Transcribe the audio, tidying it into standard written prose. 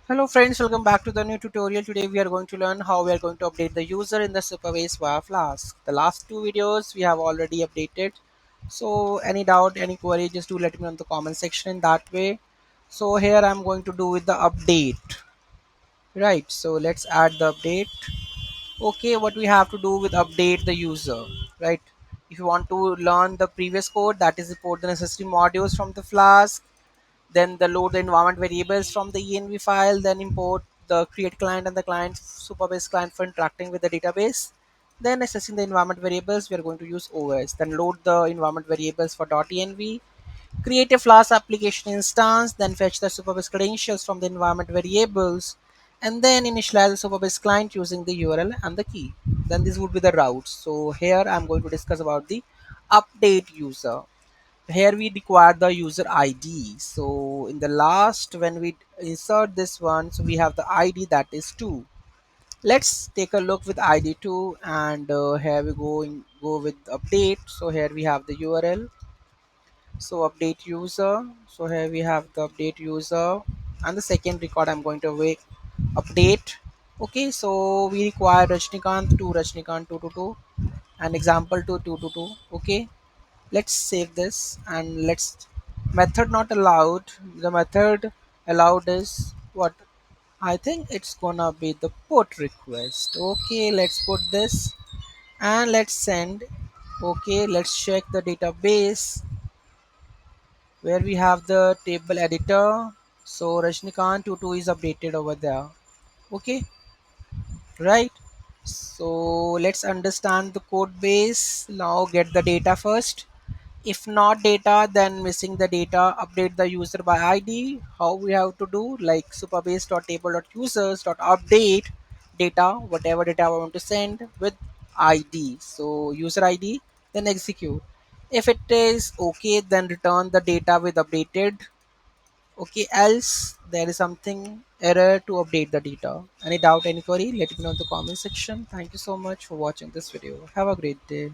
Hello friends, welcome back to the new tutorial. Today we are going to learn how we are going to update the user in the Supabase via Flask. The last two videos we have already updated. So any doubt, any query, just do let me know in the comment section in that way. So here I'm going to do with the update. Right, so let's add the update. Okay, what we have to do with update the user, right? If you want to learn the previous code, that is import the necessary modules from the Flask, then the load the environment variables from the env file, then import the create client and the client Supabase client for interacting with the database, then accessing the environment variables we are going to use os, then load the environment variables for .env, create a Flask application instance, then fetch the Supabase credentials from the environment variables, and then initialize the Supabase client using the URL and the key. Then this would be the routes. So here I'm going to discuss about the update user. Here we require the user ID. So in the last when we insert this one, so we have the ID that is 2. Let's take a look with ID 2, and here we go with update. So here we have the URL, so update user. So here we have the update user, and the second record I'm going to wait update. Okay, so we require Rajnikant to Rajnikant 222 and example to 222. Okay, let's save this and let's method not allowed. The method allowed is what? I think it's gonna be the put request. Okay, let's put this and let's send. Okay, let's check the database where we have the table editor. So Rajnikant 22 is updated over there. Okay, right. So let's understand the code base. Now get the data first. If not data, then missing the data, update the user by ID. How we have to do, like supabase.table.users.update data, whatever data I want to send with ID. So user ID, then execute. If it is okay, then return the data with updated. Okay, else there is something error to update the data. Any doubt, any query, let me know in the comment section. Thank you so much for watching this video. Have a great day.